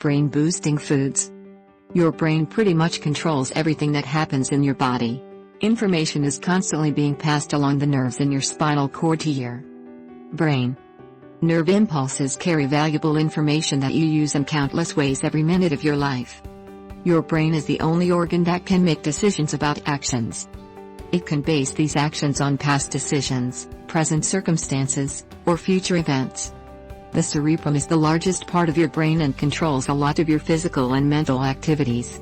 brain-boosting foods. Your brain pretty much controls everything that happens in your body. Information is constantly being passed along the nerves in your spinal cord to your brain. Nerve impulses carry valuable information that you use in countless ways every minute of your life. Your brain is the only organ that can make decisions about actions. It can base these actions on past decisions, present circumstances, or future events. The cerebrum is the largest part of your brain and controls a lot of your physical and mental activities.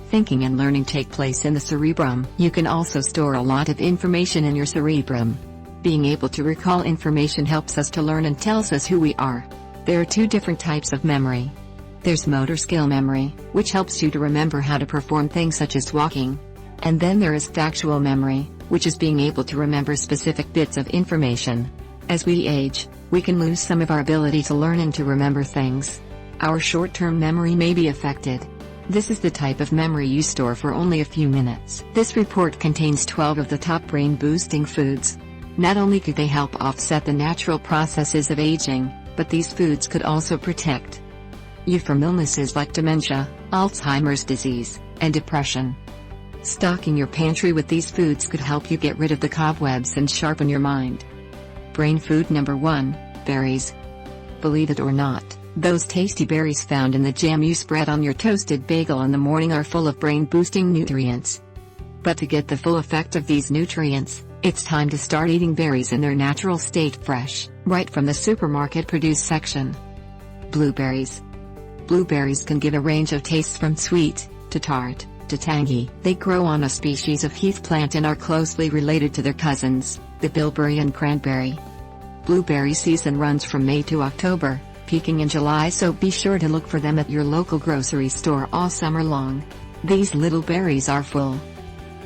Thinking and learning take place in the cerebrum. You can also store a lot of information in your cerebrum. Being able to recall information helps us to learn and tells us who we are. There are two different types of memory. There's motor skill memory, which helps you to remember how to perform things such as walking. And then there is factual memory, which is being able to remember specific bits of information. As we age, we can lose some of our ability to learn and to remember things. Our short-term memory may be affected. This is the type of memory you store for only a few minutes. This report contains 12 of the top brain-boosting foods. Not only could they help offset the natural processes of aging, but these foods could also protect you from illnesses like dementia, Alzheimer's disease, and depression. Stocking your pantry with these foods could help you get rid of the cobwebs and sharpen your mind. Brain food number 1, berries. Believe it or not, those tasty berries found in the jam you spread on your toasted bagel in the morning are full of brain-boosting nutrients. But to get the full effect of these nutrients, it's time to start eating berries in their natural state fresh, right from the supermarket produce section. Blueberries. Blueberries can give a range of tastes from sweet, to tart, to tangy. They grow on a species of heath plant and are closely related to their cousins, the bilberry and cranberry. Blueberry season runs from May to October, peaking in July, so be sure to look for them at your local grocery store all summer long. These little berries are full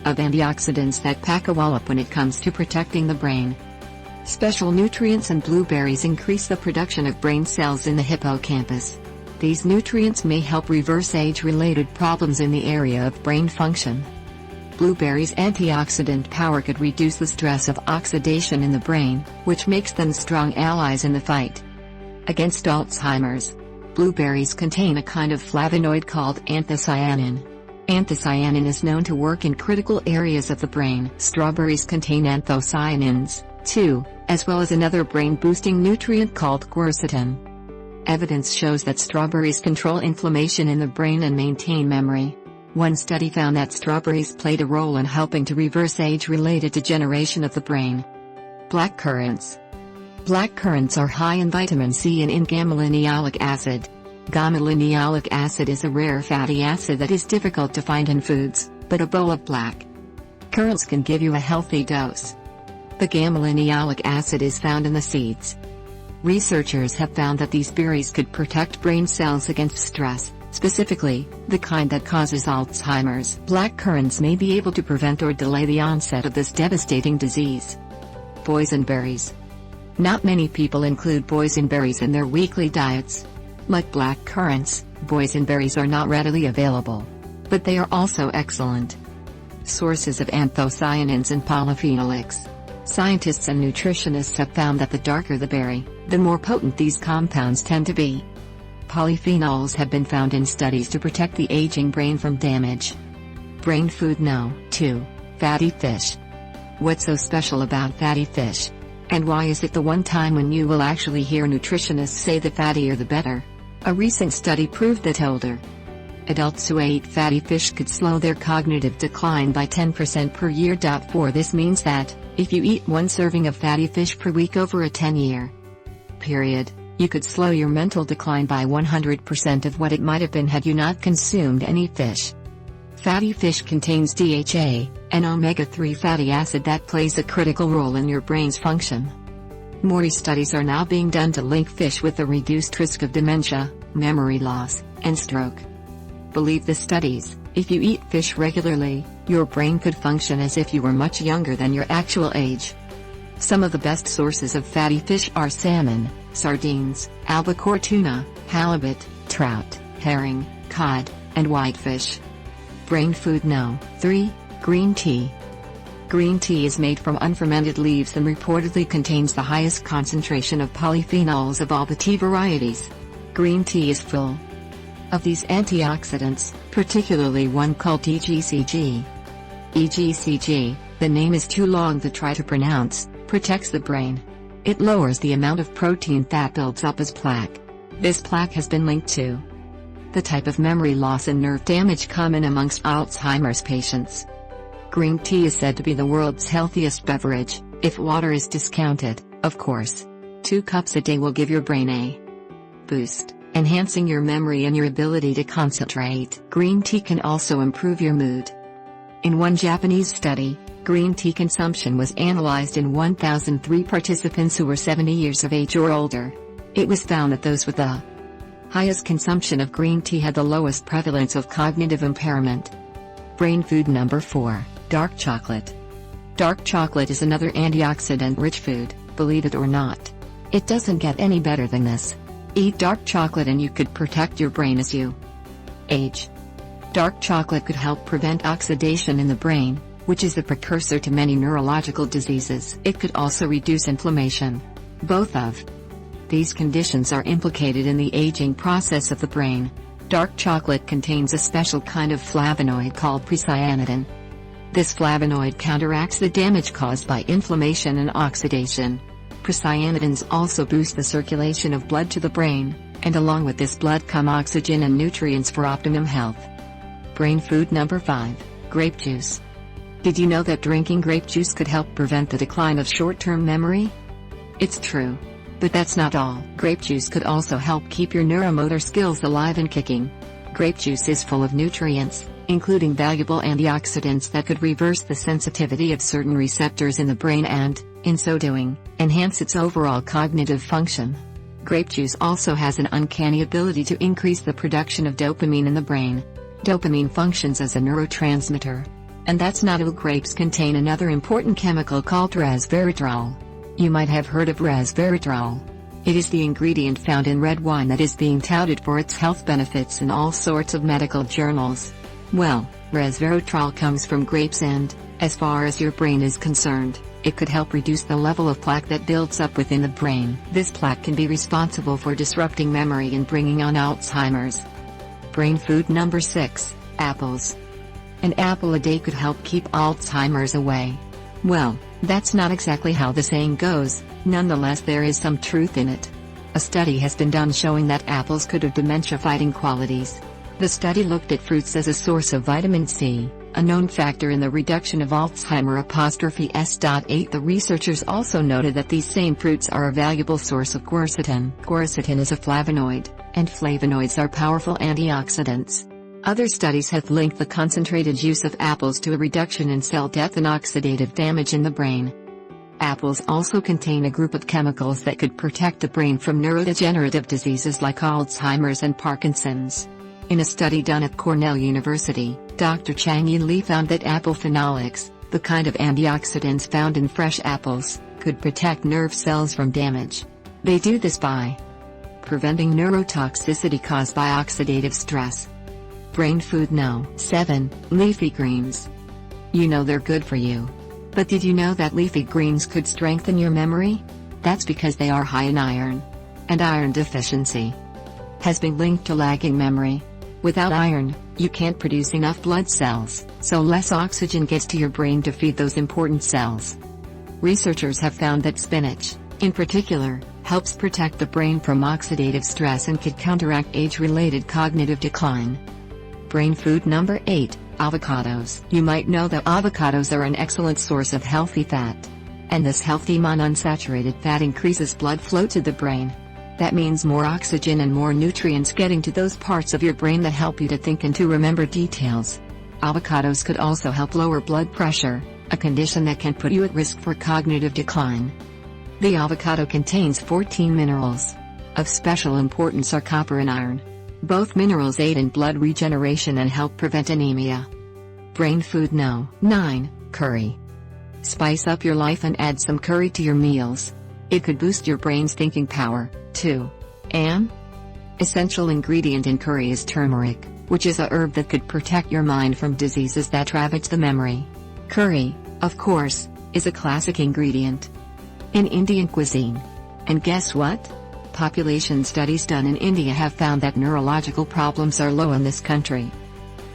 of antioxidants that pack a wallop when it comes to protecting the brain. Special nutrients in blueberries increase the production of brain cells in the hippocampus. These nutrients may help reverse age-related problems in the area of brain function. Blueberries' antioxidant power could reduce the stress of oxidation in the brain, which makes them strong allies in the fight against Alzheimer's. Blueberries contain a kind of flavonoid called anthocyanin. Anthocyanin is known to work in critical areas of the brain. Strawberries contain anthocyanins, too, as well as another brain-boosting nutrient called quercetin. Evidence shows that strawberries control inflammation in the brain and maintain memory. One study found that strawberries played a role in helping to reverse age-related degeneration of the brain. Black currants. Black currants are high in vitamin C and in gamma-linolenic acid. Gamma-linolenic acid is a rare fatty acid that is difficult to find in foods, but a bowl of black currants can give you a healthy dose. The gamma-linolenic acid is found in the seeds. Researchers have found that these berries could protect brain cells against stress, specifically, the kind that causes Alzheimer's. Black currants may be able to prevent or delay the onset of this devastating disease. Boysenberries. Not many people include boysenberries in their weekly diets. Like black currants, boysenberries are not readily available. But they are also excellent sources of anthocyanins and polyphenolics. Scientists and nutritionists have found that the darker the berry, the more potent these compounds tend to be. Polyphenols have been found in studies to protect the aging brain from damage. Brain food no. 2. Fatty fish. What's so special about fatty fish? And why is it the one time when you will actually hear nutritionists say the fattier the better? A recent study proved that older adults who ate fatty fish could slow their cognitive decline by 10% per year. For this means that, if you eat one serving of fatty fish per week over a 10-year period, you could slow your mental decline by 100% of what it might have been had you not consumed any fish. Fatty fish contains DHA, an omega-3 fatty acid that plays a critical role in your brain's function. More studies are now being done to link fish with a reduced risk of dementia, memory loss, and stroke. Believe the studies, if you eat fish regularly, your brain could function as if you were much younger than your actual age. Some of the best sources of fatty fish are salmon, sardines, albacore tuna, halibut, trout, herring, cod, and whitefish. Brain food no. 3. Green tea. Green tea is made from unfermented leaves and reportedly contains the highest concentration of polyphenols of all the tea varieties. Green tea is full of these antioxidants, particularly one called EGCG. EGCG, the name is too long to try to pronounce, protects the brain. It lowers the amount of protein that builds up as plaque. This plaque has been linked to the type of memory loss and nerve damage common amongst Alzheimer's patients. Green tea is said to be the world's healthiest beverage, if water is discounted, of course. 2 cups a day will give your brain a boost, enhancing your memory and your ability to concentrate. Green tea can also improve your mood. In one Japanese study, green tea consumption was analyzed in 1,003 participants who were 70 years of age or older. It was found that those with the highest consumption of green tea had the lowest prevalence of cognitive impairment. Brain food number 4, dark chocolate. Dark chocolate is another antioxidant-rich food, believe it or not. It doesn't get any better than this. Eat dark chocolate and you could protect your brain as you age. Dark chocolate could help prevent oxidation in the brain, which is the precursor to many neurological diseases. It could also reduce inflammation. Both of these conditions are implicated in the aging process of the brain. Dark chocolate contains a special kind of flavonoid called precyanidin. This flavonoid counteracts the damage caused by inflammation and oxidation. Precyanidins also boost the circulation of blood to the brain, and along with this blood come oxygen and nutrients for optimum health. Brain food number 5, grape juice. Did you know that drinking grape juice could help prevent the decline of short-term memory? It's true. But that's not all. Grape juice could also help keep your neuromotor skills alive and kicking. Grape juice is full of nutrients, including valuable antioxidants that could reverse the sensitivity of certain receptors in the brain and, in so doing, enhance its overall cognitive function. Grape juice also has an uncanny ability to increase the production of dopamine in the brain. Dopamine functions as a neurotransmitter. And that's not all. Grapes contain another important chemical called resveratrol. You might have heard of resveratrol. It is the ingredient found in red wine that is being touted for its health benefits in all sorts of medical journals. Well, resveratrol comes from grapes and, as far as your brain is concerned, it could help reduce the level of plaque that builds up within the brain. This plaque can be responsible for disrupting memory and bringing on Alzheimer's. Brain food number 6, apples. An apple a day could help keep Alzheimer's away. Well, that's not exactly how the saying goes, nonetheless there is some truth in it. A study has been done showing that apples could have dementia-fighting qualities. The study looked at fruits as a source of vitamin C, a known factor in the reduction of Alzheimer's'(S.8). The researchers also noted that these same fruits are a valuable source of quercetin. Quercetin is a flavonoid, and flavonoids are powerful antioxidants. Other studies have linked the concentrated use of apples to a reduction in cell death and oxidative damage in the brain. Apples also contain a group of chemicals that could protect the brain from neurodegenerative diseases like Alzheimer's and Parkinson's. In a study done at Cornell University, Dr. Chang-Yi Li found that apple phenolics, the kind of antioxidants found in fresh apples, could protect nerve cells from damage. They do this by preventing neurotoxicity caused by oxidative stress. Brain food no. 7, leafy greens. You know they're good for you. But did you know that leafy greens could strengthen your memory? That's because they are high in iron. And iron deficiency has been linked to lagging memory. Without iron, you can't produce enough blood cells, so less oxygen gets to your brain to feed those important cells. Researchers have found that spinach, in particular, helps protect the brain from oxidative stress and could counteract age-related cognitive decline. Brain food number 8, avocados. You might know that avocados are an excellent source of healthy fat. And this healthy monounsaturated fat increases blood flow to the brain. That means more oxygen and more nutrients getting to those parts of your brain that help you to think and to remember details. Avocados could also help lower blood pressure, a condition that can put you at risk for cognitive decline. The avocado contains 14 minerals. Of special importance are copper and iron. Both minerals aid in blood regeneration and help prevent anemia. Brain food no. 9, curry. Spice up your life and add some curry to your meals. It could boost your brain's thinking power, too. An essential ingredient in curry is turmeric, which is a herb that could protect your mind from diseases that ravage the memory. Curry, of course, is a classic ingredient in Indian cuisine. And guess what? population studies done in India have found that neurological problems are low in this country.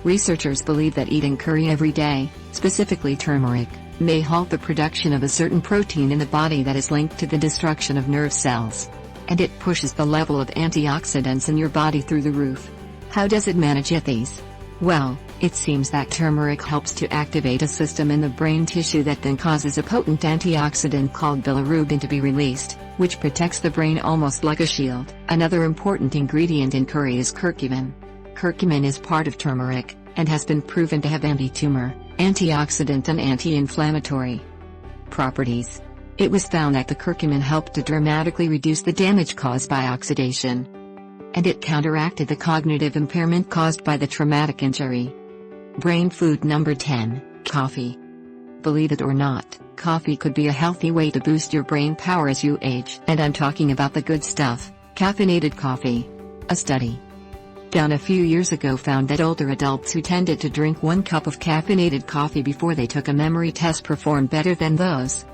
Researchers believe that eating curry every day, specifically turmeric, may halt the production of a certain protein in the body that is linked to the destruction of nerve cells. And it pushes the level of antioxidants in your body through the roof. How does it manage these? Well, it seems that turmeric helps to activate a system in the brain tissue that then causes a potent antioxidant called bilirubin to be released, which protects the brain almost like a shield. Another important ingredient in curry is curcumin. Curcumin is part of turmeric, and has been proven to have anti-tumor, antioxidant and anti-inflammatory properties. It was found that the curcumin helped to dramatically reduce the damage caused by oxidation. And it counteracted the cognitive impairment caused by the traumatic injury. Brain food number 10, coffee. Believe it or not, coffee could be a healthy way to boost your brain power as you age. And I'm talking about the good stuff, caffeinated coffee. A study done a few years ago found that older adults who tended to drink 1 cup of caffeinated coffee before they took a memory test performed better than those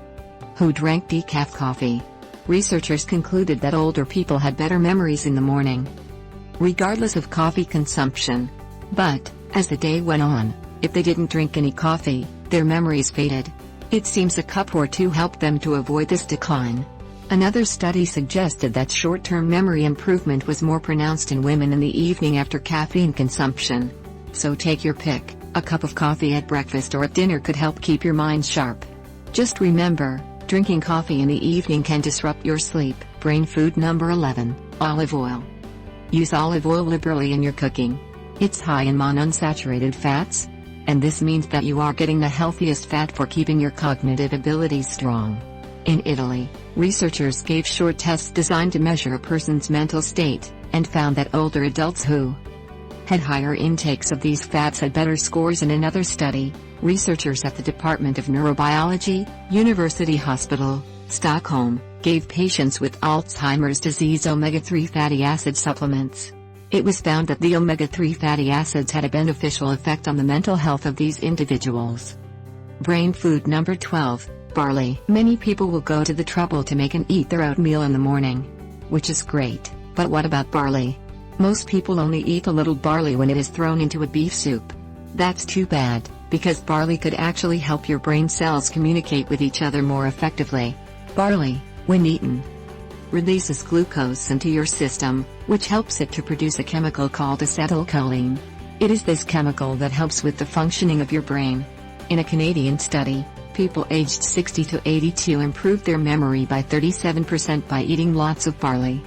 who drank decaf coffee. Researchers concluded that older people had better memories in the morning, regardless of coffee consumption. But, as the day went on, if they didn't drink any coffee, their memories faded. It seems a cup or two helped them to avoid this decline. Another study suggested that short-term memory improvement was more pronounced in women in the evening after caffeine consumption. So take your pick, a cup of coffee at breakfast or at dinner could help keep your mind sharp. Just remember, drinking coffee in the evening can disrupt your sleep. Brain food number 11, olive oil. Use olive oil liberally in your cooking. It's high in monounsaturated fats, and this means that you are getting the healthiest fat for keeping your cognitive abilities strong. In Italy, researchers gave short tests designed to measure a person's mental state, and found that older adults who had higher intakes of these fats had better scores. In another study, researchers at the Department of Neurobiology, University Hospital, Stockholm, gave patients with Alzheimer's disease omega-3 fatty acid supplements. It was found that the omega-3 fatty acids had a beneficial effect on the mental health of these individuals. Brain food number 12, barley. Many people will go to the trouble to make and eat their oatmeal in the morning, which is great, but what about barley? Most people only eat a little barley when it is thrown into a beef soup. That's too bad, because barley could actually help your brain cells communicate with each other more effectively. Barley, when eaten, releases glucose into your system, which helps it to produce a chemical called acetylcholine. It is this chemical that helps with the functioning of your brain. In a Canadian study, people aged 60 to 82 improved their memory by 37% by eating lots of barley.